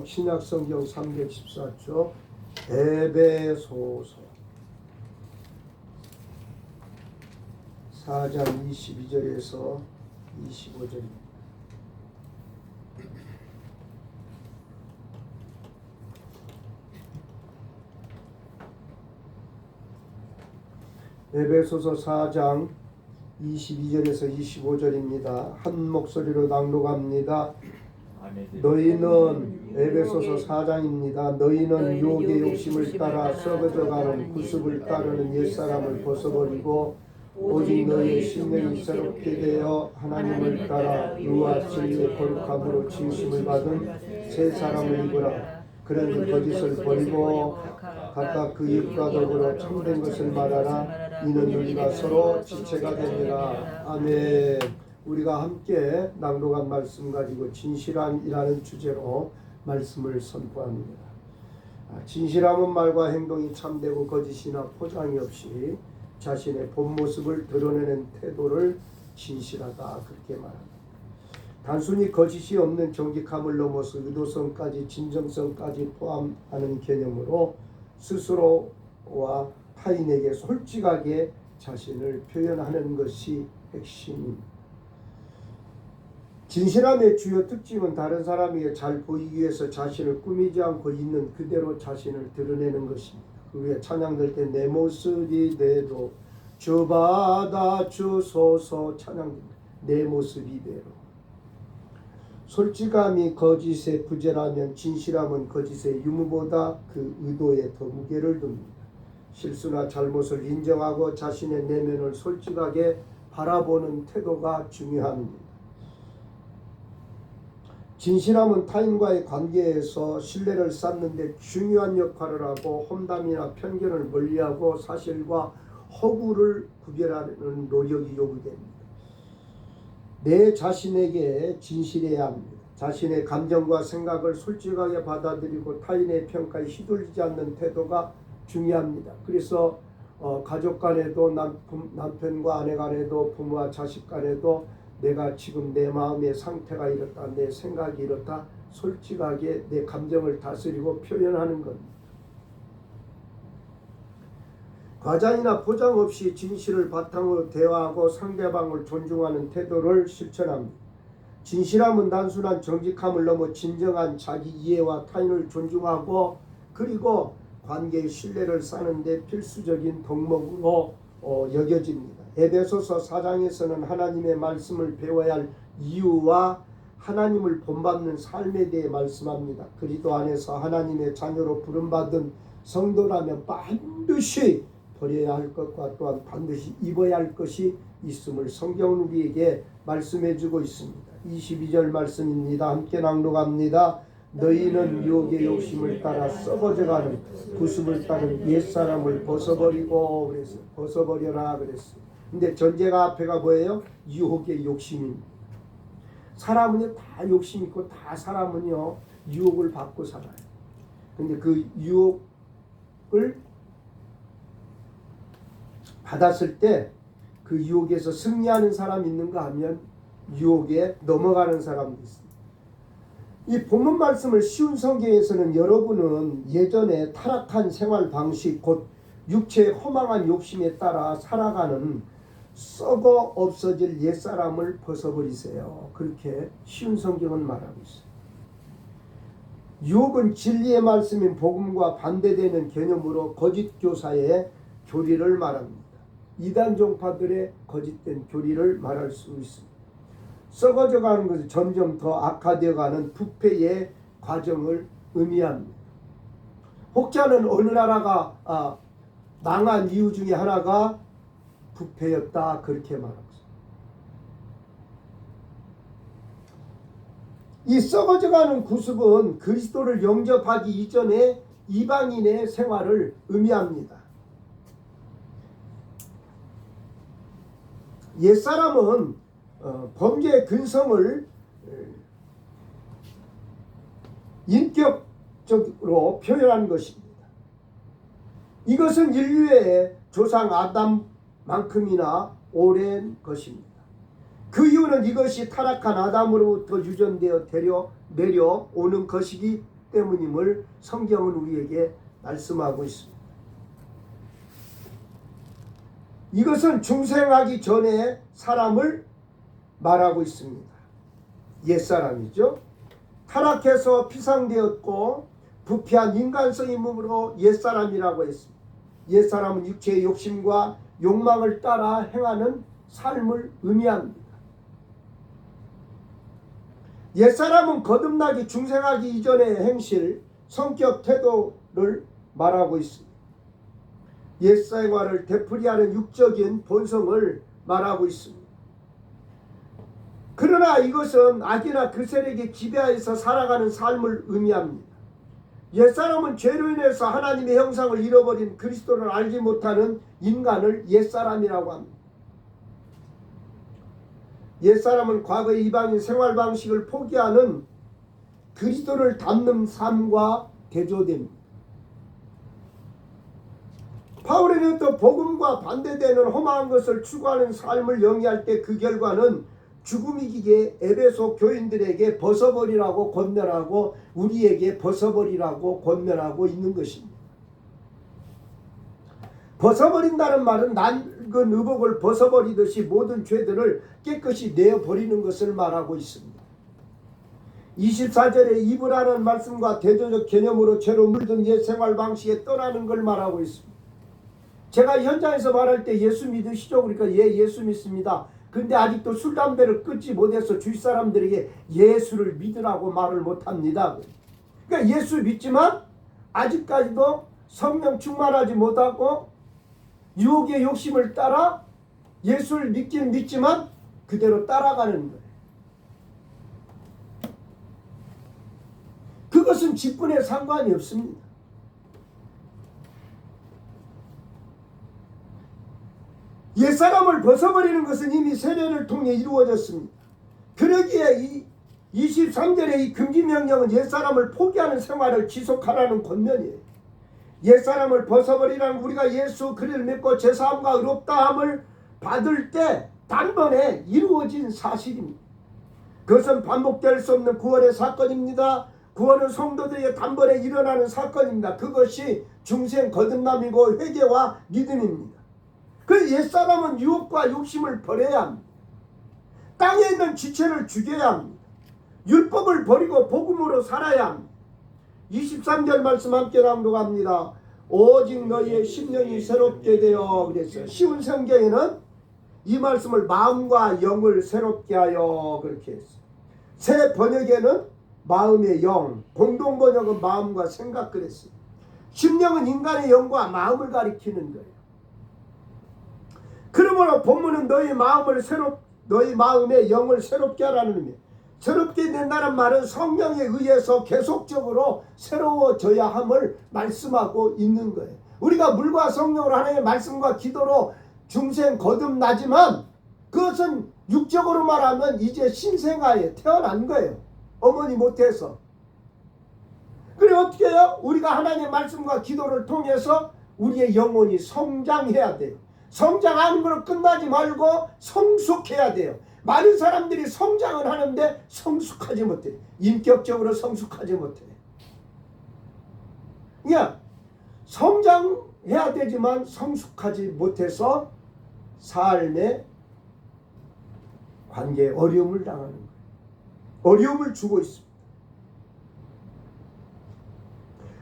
제목 신약성경 314쪽 에베소서 4장 22절에서 25절입니다. 에베소서 4장 22절에서 25절입니다. 한 목소리로 낭독합니다. 너희는 에베소서 4장입니다. 너희는 유혹의 욕심을 따라 썩어져가는 구습을 따르는 옛사람을 벗어버리고 오직 너희의 심령이 새롭게 되어 하나님을 따라 의와 진리의 거룩함으로 지으심을 받은 새 사람을 입으라. 그런 거짓을 버리고 각각 그 입과 더불어 참된 것을 말하라. 이는 우리가 서로 지체가 됩니다. 아멘. 우리가 함께 낭독한 말씀 가지고 진실함이라는 주제로 말씀을 선포합니다. 진실함은 말과 행동이 참되고 거짓이나 포장이 없이 자신의 본 모습을 드러내는 태도를 진실하다 그렇게 말합니다. 단순히 거짓이 없는 정직함을 넘어서 의도성까지 진정성까지 포함하는 개념으로 스스로와 타인에게 솔직하게 자신을 표현하는 것이 핵심입니다. 진실함의 주요 특징은 다른 사람에게 잘 보이기 위해서 자신을 꾸미지 않고 있는 그대로 자신을 드러내는 것입니다. 그 위에 찬양될 때 내 모습이 대로 주 받아주소서 찬양됩니다. 내 모습이 대로. 솔직함이 거짓의 부재라면 진실함은 거짓의 유무보다 그 의도에 더 무게를 둡니다. 실수나 잘못을 인정하고 자신의 내면을 솔직하게 바라보는 태도가 중요합니다. 진실함은 타인과의 관계에서 신뢰를 쌓는 데 중요한 역할을 하고 험담이나 편견을 멀리하고 사실과 허구를 구별하는 노력이 요구됩니다. 내 자신에게 진실해야 합니다. 자신의 감정과 생각을 솔직하게 받아들이고 타인의 평가에 휘둘리지 않는 태도가 중요합니다. 그래서 가족 간에도 남편과 아내 간에도 부모와 자식 간에도 내가 지금 내 마음의 상태가 이렇다, 내 생각이 이렇다, 솔직하게 내 감정을 다스리고 표현하는 겁니다. 과장이나 포장 없이 진실을 바탕으로 대화하고 상대방을 존중하는 태도를 실천합니다. 진실함은 단순한 정직함을 넘어 진정한 자기 이해와 타인을 존중하고 그리고 관계의 신뢰를 쌓는 데 필수적인 덕목으로 여겨집니다. 에베소서 4장에서는 하나님의 말씀을 배워야 할 이유와 하나님을 본받는 삶에 대해 말씀합니다. 그리스도 안에서 하나님의 자녀로 부름받은 성도라면 반드시 버려야 할 것과 또한 반드시 입어야 할 것이 있음을 성경은 우리에게 말씀해주고 있습니다. 22절 말씀입니다. 함께 낭독합니다. 너희는 유혹의 욕심을 따라 썩어져가는 구습을 따른 옛사람을 벗어버리고 그랬어요. 벗어버려라 그랬어요. 근데 전제가 앞에가 뭐예요? 유혹의 욕심입니다. 사람은요 다 욕심 있고 다 사람은요 유혹을 받고 살아요. 근데 그 유혹을 받았을 때 그 유혹에서 승리하는 사람이 있는가 하면 유혹에 넘어가는 사람도 있습니다. 이 본문 말씀을 쉬운 성경에서는 여러분은 예전에 타락한 생활 방식 곧 육체의 허망한 욕심에 따라 살아가는 썩어 없어질 옛사람을 벗어버리세요. 그렇게 쉬운 성경은 말하고 있어요. 유혹은 진리의 말씀인 복음과 반대되는 개념으로 거짓 교사의 교리를 말합니다. 이단 종파들의 거짓된 교리를 말할 수 있습니다. 썩어져가는 것이 점점 더 악화되어가는 부패의 과정을 의미합니다. 혹자는 어느 나라가 망한 이유 중에 하나가 부패였다 그렇게 말하고 있습니다. 이 썩어져가는 구습은 그리스도를 영접하기 이전에 이방인의 생활을 의미합니다. 옛사람은 범죄의 근성을 인격적으로 표현한 것입니다. 이것은 인류의 조상 아담만큼이나 오랜 것입니다. 그 이유는 이것이 타락한 아담으로부터 유전되어 내려오는 것이기 때문임을 성경은 우리에게 말씀하고 있습니다. 이것은 중생하기 전에 사람을 말하고 있습니다. 옛사람이죠. 타락해서 피상되었고 부패한 인간성이 몸으로 옛사람이라고 했습니다. 옛사람은 육체의 욕심과 욕망을 따라 행하는 삶을 의미합니다. 옛사람은 거듭나기 중생하기 이전의 행실, 성격, 태도를 말하고 있습니다. 옛생활을 되풀이하는 육적인 본성을 말하고 있습니다. 그러나 이것은 악이나 그 세력에 지배하여서 살아가는 삶을 의미합니다. 옛사람은 죄로 인해서 하나님의 형상을 잃어버린 그리스도를 알지 못하는 인간을 옛사람이라고 합니다. 옛사람은 과거의 이방인 생활 방식을 포기하는 그리스도를 닮는 삶과 대조됩니다. 바울은 또 복음과 반대되는 험한 것을 추구하는 삶을 영위할 때 그 결과는 죽음이기에 에베소 교인들에게 벗어버리라고 권면하고 우리에게 벗어버리라고 권면하고 있는 것입니다. 벗어버린다는 말은 낡은 의복을 벗어버리듯이 모든 죄들을 깨끗이 내어버리는 것을 말하고 있습니다. 24절에 이브라는 말씀과 대조적 개념으로 죄로 물든 옛 생활 방식에 떠나는 걸 말하고 있습니다. 제가 현장에서 말할 때 예수 믿으시죠? 그러니까 예수 믿습니다. 근데 아직도 술, 담배를 끊지 못해서 주위 사람들에게 예수를 믿으라고 말을 못합니다. 그러니까 예수 믿지만 아직까지도 성령 충만하지 못하고 유혹의 욕심을 따라 예수를 믿긴 믿지만 그대로 따라가는 거예요. 그것은 직분에 상관이 없습니다. 옛사람을 벗어버리는 것은 이미 세례를 통해 이루어졌습니다. 그러기에 23절의 이 금지명령은 옛사람을 포기하는 생활을 지속하라는 권면이에요. 옛사람을 벗어버리라는 우리가 예수 그리스도를 믿고 제사함과 의롭다함을 받을 때 단번에 이루어진 사실입니다. 그것은 반복될 수 없는 구원의 사건입니다. 구원은 성도들에게 단번에 일어나는 사건입니다. 그것이 중생 거듭남이고 회개와 믿음입니다. 그 옛사람은 유혹과 욕심을 버려야 합니다. 땅에 있는 지체를 죽여야 합니다. 율법을 버리고 복음으로 살아야 합니다. 23절 말씀 함께 낭독합니다. 오직 너희의 심령이 새롭게 되어 그랬어요. 쉬운 성경에는 이 말씀을 마음과 영을 새롭게 하여 그렇게 했어요. 새 번역에는 마음의 영, 공동 번역은 마음과 생각 그랬어요. 심령은 인간의 영과 마음을 가리키는 거예요. 그러므로 본문은 너희 마음의 영을 새롭게 하라는 의미. 새롭게 된다는 말은 성령에 의해서 계속적으로 새로워져야 함을 말씀하고 있는 거예요. 우리가 물과 성령으로 하나님의 말씀과 기도로 중생 거듭나지만 그것은 육적으로 말하면 이제 신생아에 태어난 거예요. 어머니 못해서. 그래 어떻게 해요? 우리가 하나님의 말씀과 기도를 통해서 우리의 영혼이 성장해야 돼요. 성장하는 걸로 끝나지 말고 성숙해야 돼요. 많은 사람들이 성장을 하는데 성숙하지 못해. 인격적으로 성숙하지 못해. 그러니까 성장해야 되지만 성숙하지 못해서 삶의 관계에 어려움을 당하는 거예요. 어려움을 주고 있습니다.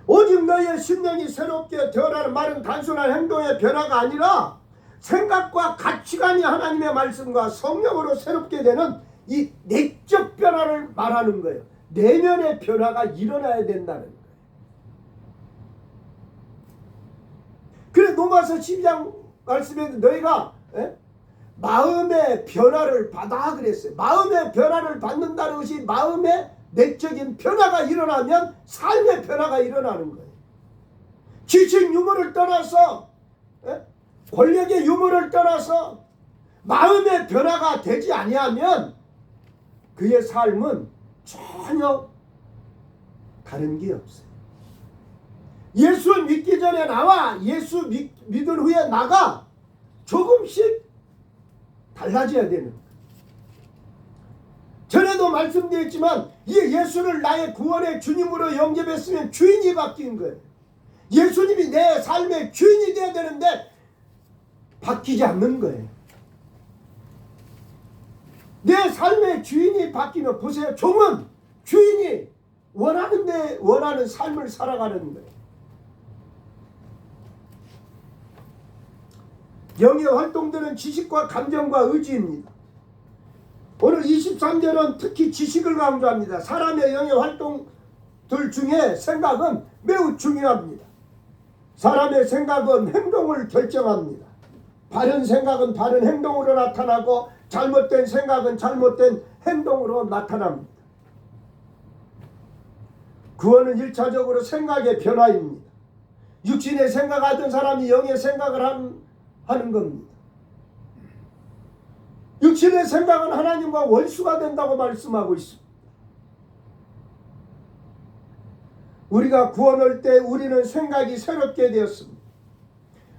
오직 너희의 심령이 새롭게 되어라는 말은 단순한 행동의 변화가 아니라 생각과 가치관이 하나님의 말씀과 성령으로 새롭게 되는 이 내적 변화를 말하는 거예요. 내면의 변화가 일어나야 된다는 거예요. 그래 로마서 12장 말씀에도 너희가 마음의 변화를 받아 그랬어요. 마음의 변화를 받는다는 것이 마음의 내적인 변화가 일어나면 삶의 변화가 일어나는 거예요. 지식 유무를 떠나서 권력의 유무를 떠나서 마음의 변화가 되지 아니하면 그의 삶은 전혀 다른 게 없어요. 예수 믿기 전에 나와 예수 믿은 후에 나가 조금씩 달라져야 되는 거예요. 전에도 말씀드렸지만 이 예수를 나의 구원의 주님으로 영접했으면 주인이 바뀐 거예요. 예수님이 내 삶의 주인이 되어야 되는데 바뀌지 않는 거예요. 내 삶의 주인이 바뀌면 보세요. 종은 주인이 원하는데 원하는 삶을 살아가는 거예요. 영의 활동들은 지식과 감정과 의지입니다. 오늘 23절은 특히 지식을 강조합니다. 사람의 영의 활동들 중에 생각은 매우 중요합니다. 사람의 생각은 행동을 결정합니다. 바른 생각은 바른 행동으로 나타나고 잘못된 생각은 잘못된 행동으로 나타납니다. 구원은 1차적으로 생각의 변화입니다. 육신의 생각하던 사람이 영의 생각을 하는 겁니다. 육신의 생각은 하나님과 원수가 된다고 말씀하고 있습니다. 우리가 구원할 때 우리는 생각이 새롭게 되었습니다.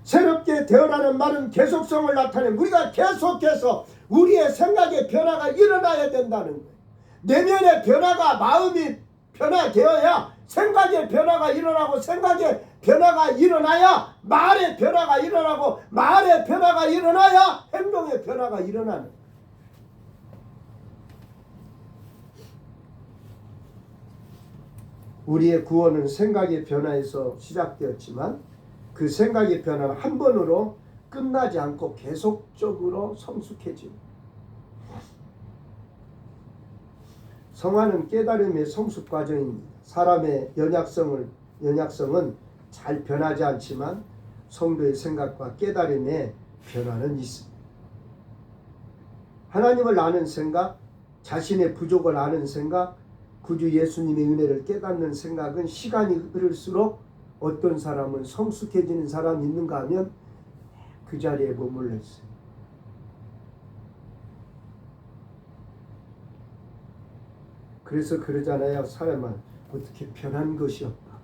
새롭게 되어라는 말은 계속성을 나타내는, 우리가 계속해서 우리의 생각의 변화가 일어나야 된다는 거예요. 내면의 변화가, 마음이 변화되어야 생각의 변화가 일어나고, 생각의 변화가 일어나야 말의 변화가 일어나고, 말의 변화가 일어나야 행동의 변화가 일어나는 거예요. 우리의 구원은 생각의 변화에서 시작되었지만 그 생각의 변화는 한 번으로 끝나지 않고 계속적으로 성숙해집니다. 성화는 깨달음의 성숙 과정입니다. 사람의 연약성은 잘 변하지 않지만 성도의 생각과 깨달음의 변화는 있습니다. 하나님을 아는 생각, 자신의 부족을 아는 생각, 구주 예수님의 은혜를 깨닫는 생각은 시간이 흐를수록 어떤 사람은 성숙해지는 사람이 있는가 하면 그 자리에 머물러 있어요. 그래서 그러잖아요. 사람은 어떻게 변한 것이 없다.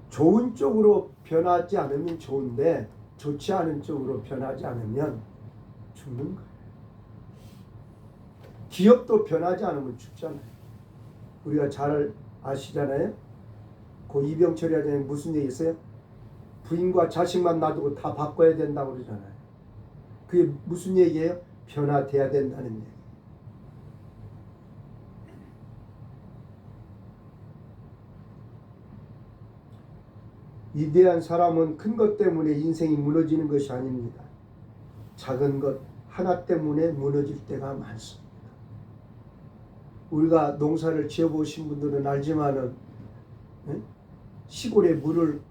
좋은 쪽으로 변하지 않으면 좋은데 좋지 않은 쪽으로 변하지 않으면 죽는 거예요. 기업도 변하지 않으면 죽잖아요. 우리가 잘 아시잖아요. 그 이병철이 하자면 무슨 얘기 있어요? 부인과 자식만 놔두고 다 바꿔야 된다고 그러잖아요. 그게 무슨 얘기예요? 변화돼야 된다는 얘기. 위대한 사람은 큰 것 때문에 인생이 무너지는 것이 아닙니다. 작은 것 하나 때문에 무너질 때가 많습니다. 우리가 농사를 지어보신 분들은 알지만은 시골에 물을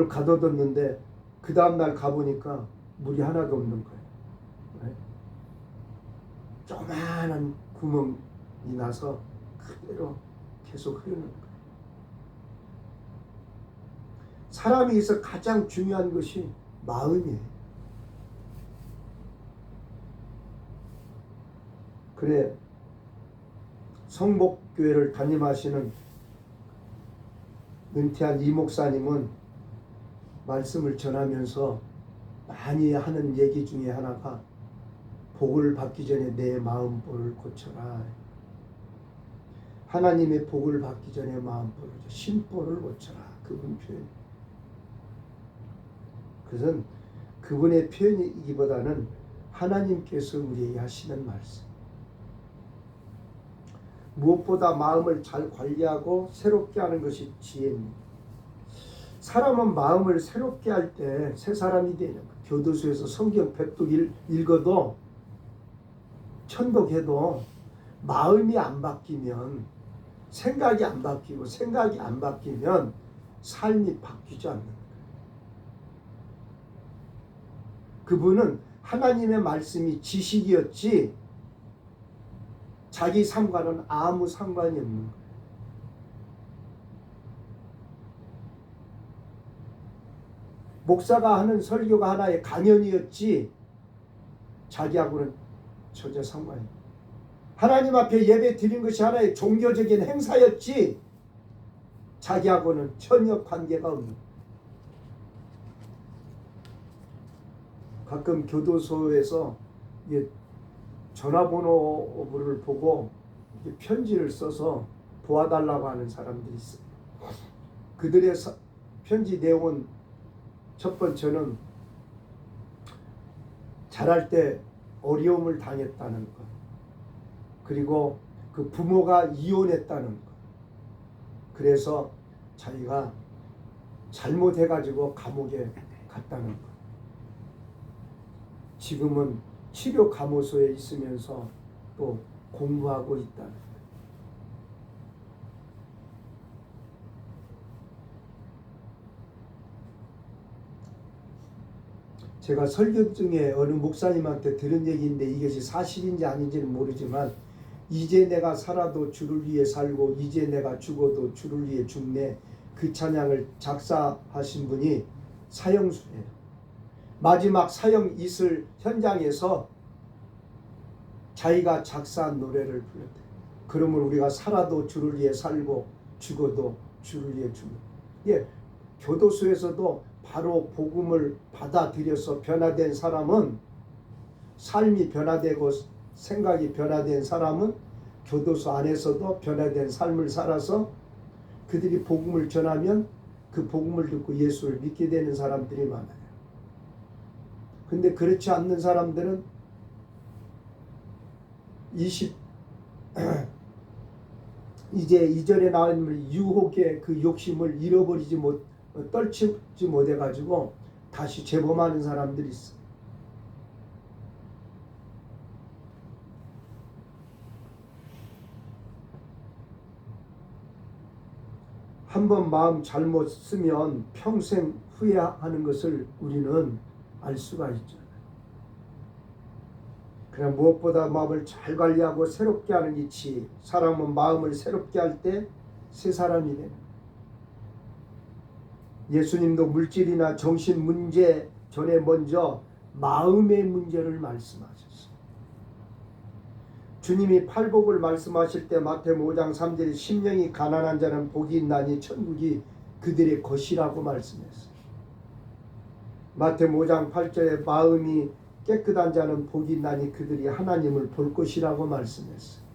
가둬뒀는데 그 다음날 가보니까 물이 하나도 없는 거예요. 조그마한 구멍이 나서 그대로 계속 흐르는 거예요. 사람이 있어 가장 중요한 것이 마음이에요. 그래, 성복교회를 담임하시는 은퇴한 이 목사님은 말씀을 전하면서 많이 하는 얘기 중에 하나가 복을 받기 전에 내 마음볼을 고쳐라. 하나님의 복을 받기 전에 마음볼을, 심볼을 고쳐라. 그분 표현. 그것은 그분의 표현이기보다는 하나님께서 우리에게 하시는 말씀. 무엇보다 마음을 잘 관리하고 새롭게 하는 것이 지혜입니다. 사람은 마음을 새롭게 할 때 새 사람이 되는 거예요. 교도소에서 성경 100독 읽어도 천독해도 마음이 안 바뀌면, 생각이 안 바뀌고 생각이 안 바뀌면 삶이 바뀌지 않는 거예요. 그분은 하나님의 말씀이 지식이었지 자기 삶과는 아무 상관이 없는 거예요. 목사가 하는 설교가 하나의 강연이었지 자기하고는 전혀 상관이 없어요. 하나님 앞에 예배 드린 것이 하나의 종교적인 행사였지 자기하고는 전혀 관계가 없는 거예요. 가끔 교도소에서 전화번호를 보고 편지를 써서 도와달라고 하는 사람들이 있어요. 그들의 편지 내용은 첫 번째는 자랄 때 어려움을 당했다는 것, 그리고 그 부모가 이혼했다는 것, 그래서 자기가 잘못해가지고 감옥에 갔다는 것, 지금은 치료 감호소에 있으면서 또 공부하고 있다는 것. 제가 설교 중에 어느 목사님한테 들은 얘기인데 이것이 사실인지 아닌지는 모르지만, 이제 내가 살아도 주를 위해 살고 이제 내가 죽어도 주를 위해 죽네, 그 찬양을 작사하신 분이 사형수예요. 마지막 사형 이슬 현장에서 자기가 작사한 노래를 불렀대요. 그러면 우리가 살아도 주를 위해 살고 죽어도 주를 위해 죽는. 예, 교도소에서도 바로 복음을 받아들여서 변화된 사람은, 삶이 변화되고 생각이 변화된 사람은 교도소 안에서도 변화된 삶을 살아서 그들이 복음을 전하면 그 복음을 듣고 예수를 믿게 되는 사람들이 많아요. 근데 그렇지 않는 사람들은 이제 이전에 나온 유혹의 그 욕심을 떨치지 못해가지고 다시 재범하는 사람들이 있어. 한번 마음 잘못 쓰면 평생 후회하는 것을 우리는 알 수가 있죠. 그냥 무엇보다 마음을 잘 관리하고 새롭게 하는 이치. 사람은 마음을 새롭게 할 때 새 사람이 되는. 예수님도 물질이나 정신 문제 전에 먼저 마음의 문제를 말씀하셨어요. 주님이 팔복을 말씀하실 때 마태복음 5장 3절에 심령이 가난한 자는 복이 있나니 천국이 그들의 것이라고 말씀했어요. 마태복음 5장 8절에 마음이 깨끗한 자는 복이 있나니 그들이 하나님을 볼 것이라고 말씀했어요.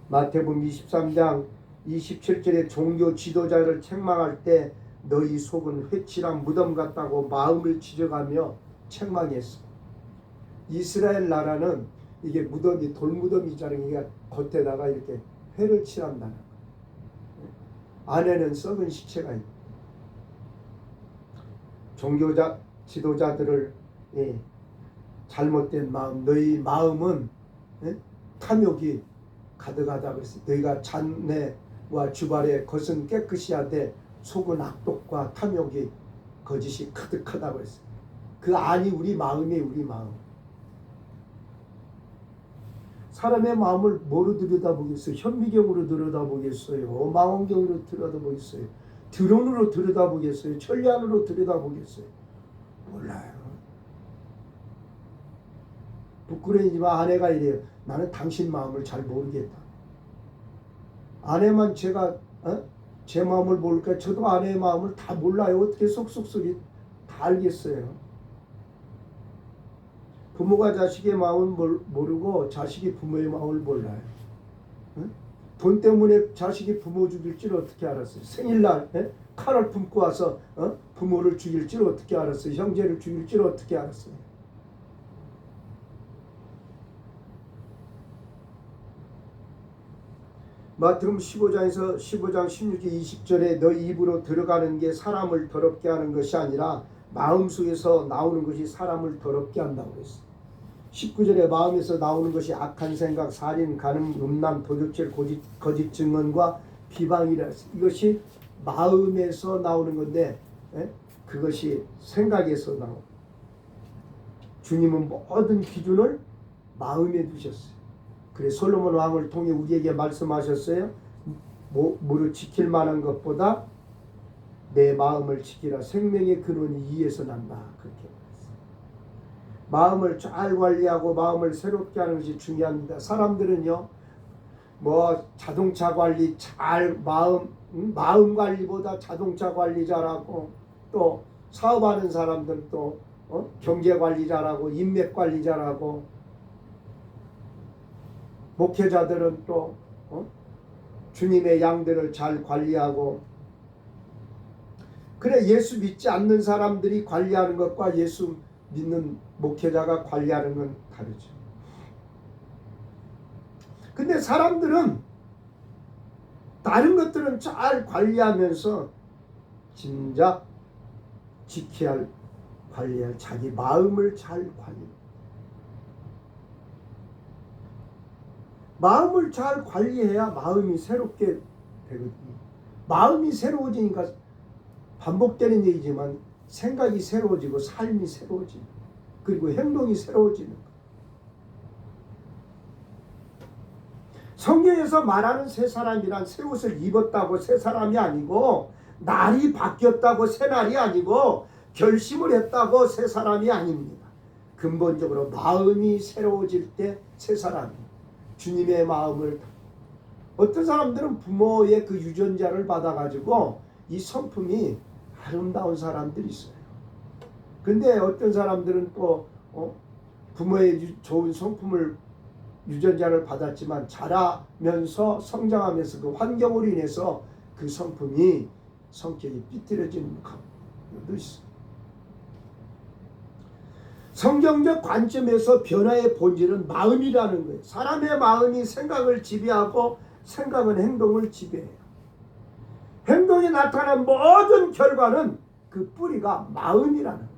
마태복음 23장 27절에 종교 지도자를 책망할 때 너희 속은 회칠한 무덤 같다고 마음을 지적하며 책망했어. 이스라엘 나라는 이게 무덤이 돌무덤이잖아요. 이게 겉에다가 이렇게 회를 칠한다는 거예요. 안에는 썩은 시체가 있고. 종교자 지도자들을 잘못된 마음, 너희 마음은 탐욕이 가득하다고 했어요. 너희가 잔내와 주발의 겉은 깨끗이 하되 속은 악독과 탐욕이 거짓이 가득하다고 했어요. 그 안이 우리 마음이에요. 우리 마음. 사람의 마음을 뭐로 들여다보겠어요? 현미경으로 들여다보겠어요? 망원경으로 들여다보겠어요? 드론으로 들여다보겠어요? 천리안으로 들여다보겠어요? 몰라요. 부끄러이지만 아내가 이래요. 나는 당신 마음을 잘 모르겠다. 아내만 제가 제 마음을 모를까? 저도 아내의 마음을 다 몰라요. 어떻게 속속속이 다 알겠어요. 부모가 자식의 마음을 모르고 자식이 부모의 마음을 몰라요. 돈 때문에 자식이 부모 죽일 줄 어떻게 알았어요? 생일날 칼을 품고 와서 부모를 죽일 줄 어떻게 알았어요? 형제를 죽일 줄 어떻게 알았어요? 마태복음 15장 16절 20절에 너희 입으로 들어가는 게 사람을 더럽게 하는 것이 아니라 마음속에서 나오는 것이 사람을 더럽게 한다고 했어요. 19절에 마음에서 나오는 것이 악한 생각, 살인, 간음, 음란, 도둑질, 거짓 증언과 비방이라 했어요. 이것이 마음에서 나오는 건데 그것이 생각에서 나오고, 주님은 모든 기준을 마음에 두셨어요. 그래서 솔로몬 왕을 통해 우리에게 말씀하셨어요. 무릇 지킬 만한 것보다 내 마음을 지키라. 생명의 근원이 이에서 난다. 그렇게 말했어요. 마음을 잘 관리하고 마음을 새롭게 하는 것이 중요합니다. 사람들은요, 자동차 관리 잘 마음 관리보다 자동차 관리 잘하고, 또 사업하는 사람들은 또 경제 관리 잘하고 인맥 관리 잘하고, 목회자들은 또 주님의 양들을 잘 관리하고, 그래 예수 믿지 않는 사람들이 관리하는 것과 예수 믿는 목회자가 관리하는 건 다르죠. 근데 사람들은 다른 것들은 잘 관리하면서 진작 지켜야 할, 관리할 자기 마음을 잘 관리. 마음을 잘 관리해야 마음이 새롭게 되거든요. 마음이 새로워지니까 반복되는 얘기지만 생각이 새로워지고 삶이 새로워지고 그리고 행동이 새로워지는 거. 성경에서 말하는 새 사람이란 새 옷을 입었다고 새 사람이 아니고, 날이 바뀌었다고 새 날이 아니고, 결심을 했다고 새 사람이 아닙니다. 근본적으로 마음이 새로워질 때 새 사람이에요. 주님의 마음을. 어떤 사람들은 부모의 그 유전자를 받아가지고 이 성품이 아름다운 사람들이 있어요. 근데 어떤 사람들은 또 부모의 좋은 성품을 유전자를 받았지만 자라면서 성장하면서 그 환경으로 인해서 그 성품이 성격이 삐뚤어지는 경우도 있어요. 성경적 관점에서 변화의 본질은 마음이라는 거예요. 사람의 마음이 생각을 지배하고 생각은 행동을 지배해요. 행동이 나타난 모든 결과는 그 뿌리가 마음이라는 거예요.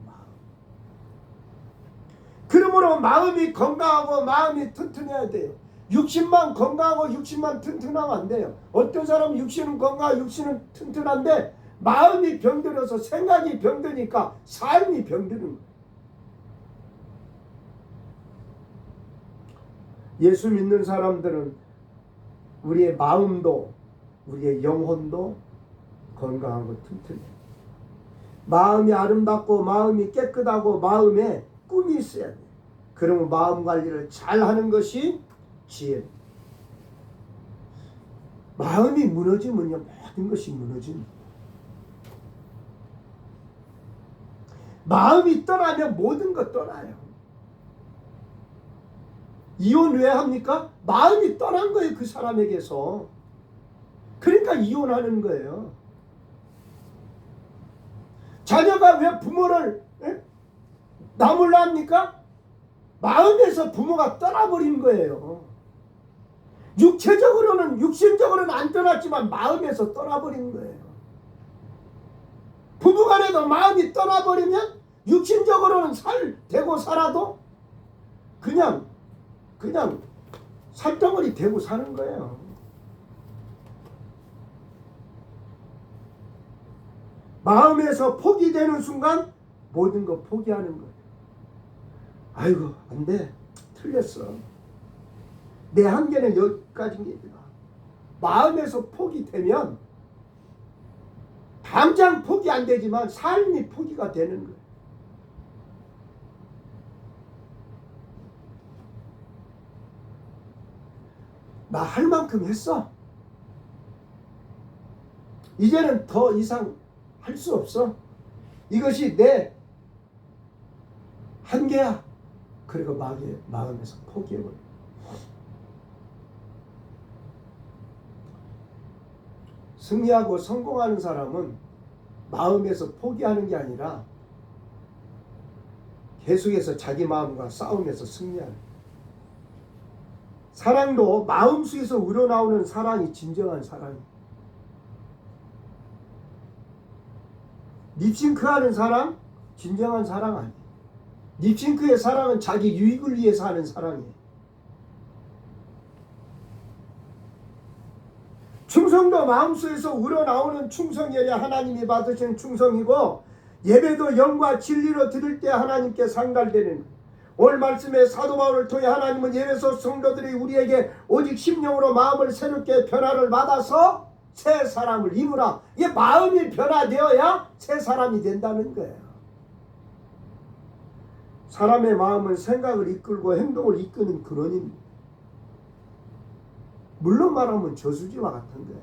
그러므로 마음이 건강하고 마음이 튼튼해야 돼요. 육신만 건강하고 육신만 튼튼하면 안 돼요. 어떤 사람은 육신은 건강하고 육신은 튼튼한데 마음이 병들어서 생각이 병드니까 삶이 병드는 거예요. 예수 믿는 사람들은 우리의 마음도 우리의 영혼도 건강하고 튼튼해요. 마음이 아름답고 마음이 깨끗하고 마음에 꿈이 있어야 돼요. 그러면 마음 관리를 잘 하는 것이 지혜입니다. 마음이 무너지면요, 모든 것이 무너집니다. 마음이 떠나면 모든 것 떠나요. 이혼 왜 합니까? 마음이 떠난 거예요, 그 사람에게서. 그러니까 이혼하는 거예요. 자녀가 왜 부모를 나몰라 합니까? 마음에서 부모가 떠나버린 거예요. 육체적으로는, 육신적으로는 안 떠났지만 마음에서 떠나버린 거예요. 부부간에도 마음이 떠나버리면 육신적으로는 되고 살아도 그냥 살덩어리 되고 사는 거예요. 마음에서 포기되는 순간 모든 거 포기하는 거예요. 아이고 안 돼, 틀렸어, 내 한계는 여기까지입니다. 마음에서 포기되면 당장 포기 안 되지만 삶이 포기가 되는 거예요. 나 할 만큼 했어. 이제는 더 이상 할 수 없어. 이것이 내 한계야. 그리고 마음에서 포기해버려. 승리하고 성공하는 사람은 마음에서 포기하는 게 아니라 계속해서 자기 마음과 싸우면서 승리하는 거예요. 사랑도 마음속에서 우러나오는 사랑이 진정한 사랑이에요. 립싱크하는 사랑? 진정한 사랑 아니에요. 립싱크의 사랑은 자기 유익을 위해서 하는 사랑이에요. 충성도 마음속에서 우러나오는 충성이어야 하나님이 받으신 충성이고, 예배도 영과 진리로 드릴 때 하나님께 상달되는, 오늘 말씀에 사도 바울을 통해 하나님은 예배소 성도들이 우리에게 오직 심령으로 마음을 새롭게 변화를 받아서 새 사람을 입으라. 이게 마음이 변화되어야 새 사람이 된다는 거예요. 사람의 마음은 생각을 이끌고 행동을 이끄는 근원입니다. 물론 말하면 저수지와 같은 거예요.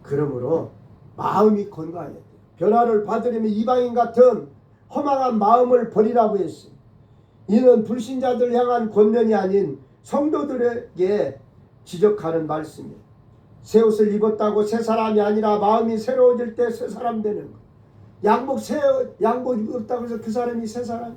그러므로 마음이 건강해야 돼요. 변화를 받으려면 이방인 같은 허망한 마음을 버리라고 했어요. 이는 불신자들 향한 권면이 아닌 성도들에게 지적하는 말씀이에요. 새 옷을 입었다고 새 사람이 아니라 마음이 새로워질 때 새 사람 되는 거. 양복 입었다고 해서 그 사람이 새 사람.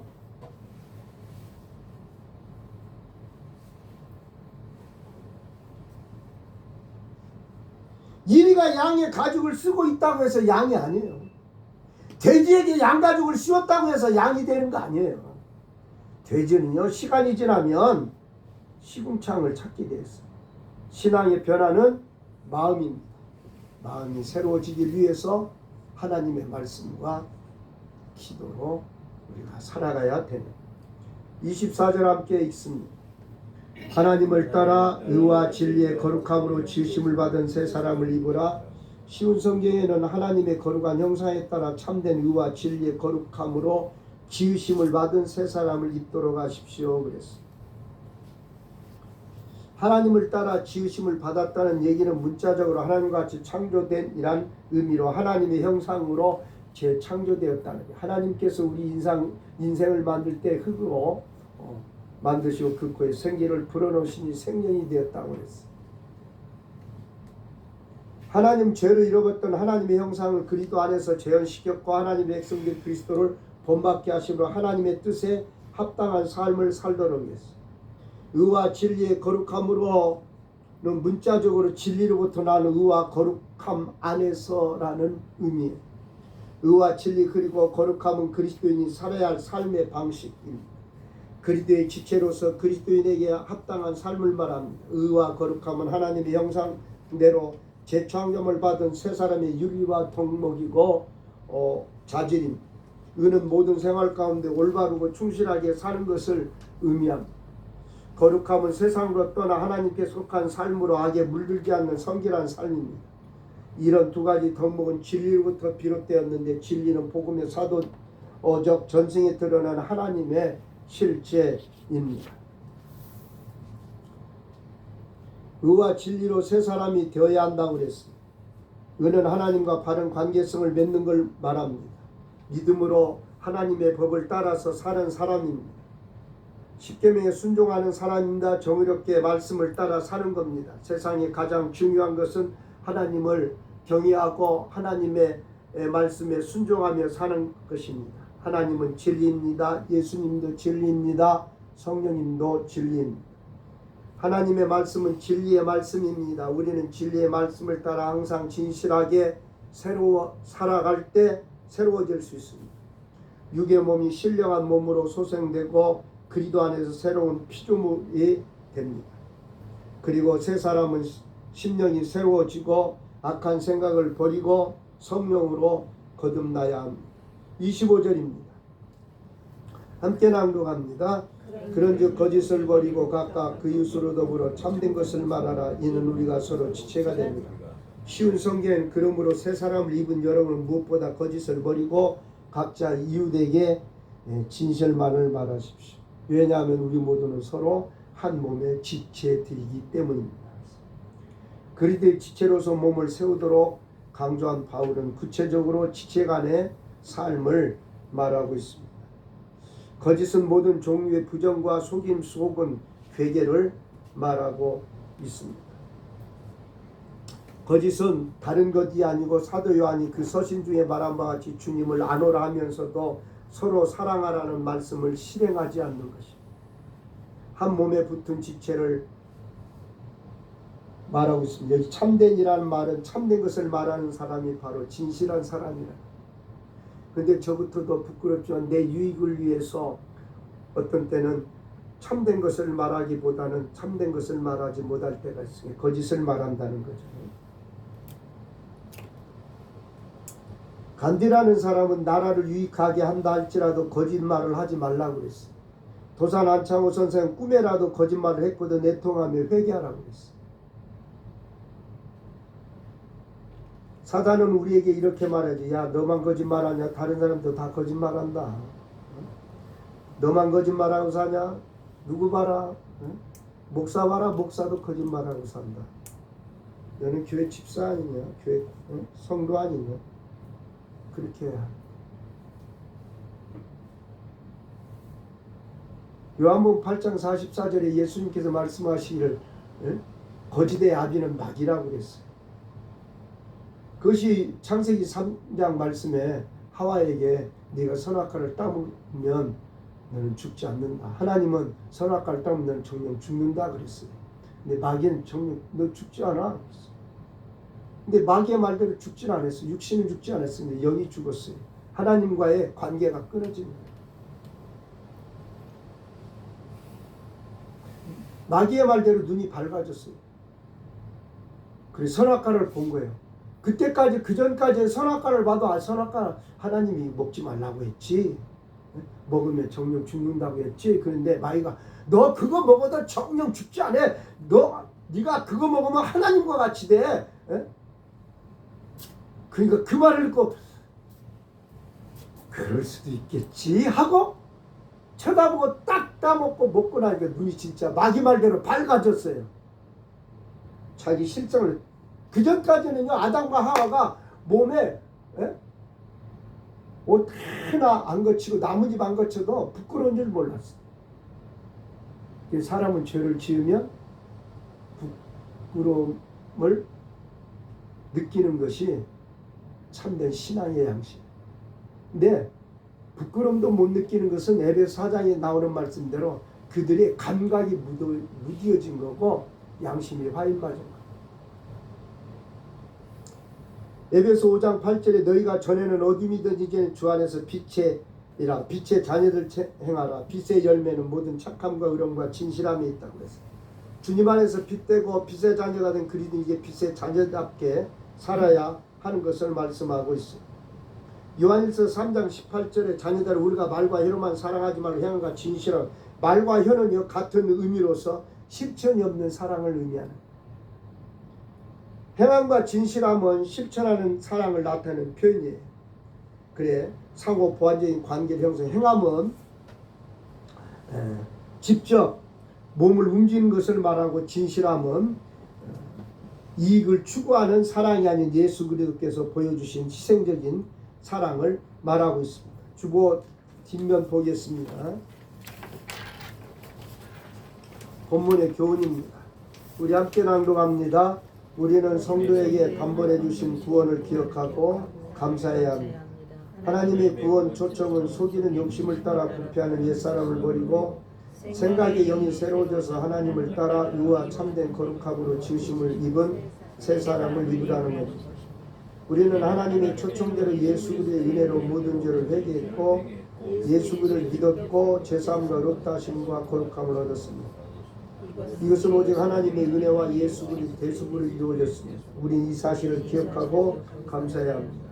이리가 양의 가죽을 쓰고 있다고 해서 양이 아니에요. 돼지에게 양 가죽을 씌웠다고 해서 양이 되는 거 아니에요. 돼지는요, 시간이 지나면 시궁창을 찾게 돼 있어요. 신앙의 변화는 마음입니다. 마음이 새로워지기 위해서 하나님의 말씀과 기도로 우리가 살아가야 되는 24절 함께 읽습니다. 하나님을 따라 의와 진리의 거룩함으로 지으심을 받은 새 사람을 입으라. 쉬운 성경에는 하나님의 거룩한 형상에 따라 참된 의와 진리의 거룩함으로 지으심을 받은 새 사람을 입도록 하십시오 그랬습니다. 하나님을 따라 지으심을 받았다는 얘기는 문자적으로 하나님같이 창조된 이란 의미로 하나님의 형상으로 재창조되었다는 거예요. 하나님께서 우리 인생을 만들 때 흙으로 만드시고 그 코에 생기를 불어넣으시니 생명이 되었다고 그랬어요. 하나님 죄를 잃어버렸던 하나님의 형상을 그리스도 안에서 재현시켰고 하나님의 백성들 그리스도를 본받게 하심으로 하나님의 뜻에 합당한 삶을 살도록 했어요. 의와 진리의 거룩함으로는 문자적으로 진리로부터 나는 의와 거룩함 안에서라는 의미예요. 의와 진리 그리고 거룩함은 그리스도인이 살아야 할 삶의 방식입니다. 그리스도의 지체로서 그리스도인에게 합당한 삶을 말합니다. 의와 거룩함은 하나님의 형상대로 재창조를 받은 새 사람의 유리와 덕목이고 자질입니다. 의는 모든 생활 가운데 올바르고 충실하게 사는 것을 의미합니다. 거룩함은 세상으로 떠나 하나님께 속한 삶으로 악에 물들지 않는 성결한 삶입니다. 이런 두 가지 덕목은 진리로부터 비롯되었는데 진리는 복음의 사도적 전승에 드러난 하나님의 실제입니다. 의와 진리로 새 사람이 되어야 한다고 그랬습니다. 의는 하나님과 바른 관계성을 맺는 걸 말합니다. 믿음으로 하나님의 법을 따라서 사는 사람입니다. 십계명에 순종하는 사람입니다. 정의롭게 말씀을 따라 사는 겁니다. 세상에 가장 중요한 것은 하나님을 경외하고 하나님의 말씀에 순종하며 사는 것입니다. 하나님은 진리입니다. 예수님도 진리입니다. 성령님도 진리입니다. 하나님의 말씀은 진리의 말씀입니다. 우리는 진리의 말씀을 따라 항상 진실하게 새로워 살아갈 때 새로워질 수 있습니다. 육의 몸이 신령한 몸으로 소생되고 그리스도 안에서 새로운 피조물이 됩니다. 그리고 새 사람은 심령이 새로워지고 악한 생각을 버리고 성령으로 거듭나야 합니다. 25절입니다. 함께 낭독합니다. 그런즉 거짓을 버리고 각각 그 이웃으로 더불어 참된 것을 말하라. 이는 우리가 서로 지체가 됩니다. 쉬운 성경은 그러므로 새 사람을 입은 여러분은 무엇보다 거짓을 버리고 각자 이웃에게 진실만을 말하십시오. 왜냐하면 우리 모두는 서로 한 몸의 지체들이기 때문입니다. 그리스도의 지체로서 몸을 세우도록 강조한 바울은 구체적으로 지체 간의 삶을 말하고 있습니다. 거짓은 모든 종류의 부정과 속임, 속은, 괴계를 말하고 있습니다. 거짓은 다른 것이 아니고 사도 요한이 그 서신 중에 말한 바와 같이 주님을 안오라 하면서도 서로 사랑하라는 말씀을 실행하지 않는 것입니다. 한 몸에 붙은 지체를 말하고 있습니다. 여기 참된이라는 말은 참된 것을 말하는 사람이 바로 진실한 사람이라. 근데 저부터도 부끄럽지만 내 유익을 위해서 어떤 때는 참된 것을 말하기보다는 참된 것을 말하지 못할 때가 있으니 거짓을 말한다는 거죠. 간디라는 사람은 나라를 유익하게 한다 할지라도 거짓말을 하지 말라고 그랬어요. 도산 안창호 선생은 꿈에라도 거짓말을 했거든 내통하며 회개하라고 그랬어요. 사단은 우리에게 이렇게 말하지. 야, 너만 거짓말하냐? 다른 사람도 다 거짓말한다. 너만 거짓말하고 사냐? 누구 봐라. 목사 봐라. 목사도 거짓말하고 산다. 너는 교회 집사 아니냐? 교회 성도 아니냐? 그렇게 해야. 요한복음 8장 44절에 예수님께서 말씀하시기를 거짓의 아비는 마귀라고 그랬어요. 그것이 창세기 3장 말씀에 하와에게 네가 선악과를 따먹으면 너는 죽지 않는다. 하나님은 선악과를 따먹으면 너는 정령 죽는다 그랬어요. 근데 마귀는 정령 너 죽지 않아. 근데 마귀의 말대로 죽지 않았어요. 육신은 죽지 않았습니다. 영이 죽었어요. 하나님과의 관계가 끊어진 거예요. 마귀의 말대로 눈이 밝아졌어요. 그래서 선악과를 본 거예요. 그때까지 그전까지 선악과를 봐도 선악과 하나님이 먹지 말라고 했지. 먹으면 정령 죽는다고 했지. 그런데 마귀가 너 그거 먹어도 정령 죽지 않아. 네가 그거 먹으면 하나님과 같이 돼. 그러니까 그 말을 듣고 그럴 수도 있겠지 하고 쳐다보고 딱 따먹고 먹고 나니까 눈이 진짜 마귀 말대로 밝아졌어요. 자기 실정을. 그전까지는요 아담과 하와가 몸에 옷 하나 안 거치고 나뭇잎 안 거쳐도 부끄러운 줄 몰랐어요. 사람은 죄를 지으면 부끄러움을 느끼는 것이 참된 신앙의 양식. 근데 부끄러움도 못 느끼는 것은 에베소 4장에 나오는 말씀대로 그들의 감각이 무뎌진 거고 양심이 화인맞은 거. 에베소 5장 8절에 너희가 전에는 어둠이던 이제는 주 안에서 빛이라 빛의 자녀들 행하라. 빛의 열매는 모든 착함과 의로움과 진실함이 있다고 했어요. 주님 안에서 빛되고 빛의 자녀가 된 그리스도 이제 빛의 자녀답게 살아야 하는 것을 말씀하고 있어요. 요한일서 3장 18절에 자녀들을 우리가 말과 혀로만 사랑하지 말고 행함과 진실함. 말과 혀는 같은 의미로서 실천이 없는 사랑을 의미하는. 행함과 진실함은 실천하는 사랑을 나타내는 표현이에요. 그래 상호 보완적인 관계를 형성. 행함은 직접 몸을 움직이는 것을 말하고 진실함은 이익을 추구하는 사랑이 아닌 예수 그리스도께서 보여주신 희생적인 사랑을 말하고 있습니다. 주보 뒷면 보겠습니다. 본문의 교훈입니다. 우리 함께 낭독합니다. 우리는 성도에게 단번에 주신 구원을 기억하고 감사해야 합니다. 하나님의 구원 초청은 속이는 욕심을 따라 부패하는 옛사람을 버리고 생각의 영이 새로워져서 하나님을 따라 의와 참된 거룩함으로 지으심을 입은 새 사람을 입으라는 겁니다. 우리는 하나님의 초청대로 예수 그리스도의 은혜로 모든 죄를 회개했고 예수 그리스도를 믿었고 죄사함과 의롭다 하심과 거룩함을 얻었습니다. 이것은 오직 하나님의 은혜와 예수 그리스도 대속으로 이루어졌습니다. 우리는 이 사실을 기억하고 감사해야 합니다.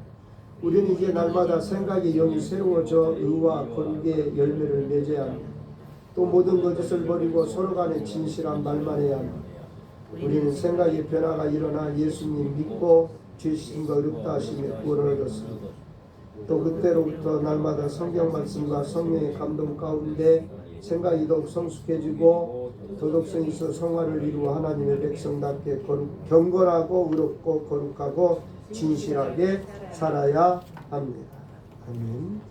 우리는 이제 날마다 생각의 영이 새로워져 의와 거룩의 열매를 맺어야 합니다. 또 모든 거짓을 버리고 서로 간에 진실한 말만 해야 합니다. 우리는 생각의 변화가 일어나 예수님 믿고 죄신과 의롭다 하심에 구원을 얻었습니다. 또 그때로부터 날마다 성경 말씀과 성령의 감동 가운데 생각이 더욱 성숙해지고 도덕성이 있어 성화를 이루어 하나님의 백성답게 경건하고 의롭고 거룩하고 진실하게 살아야 합니다. 아멘.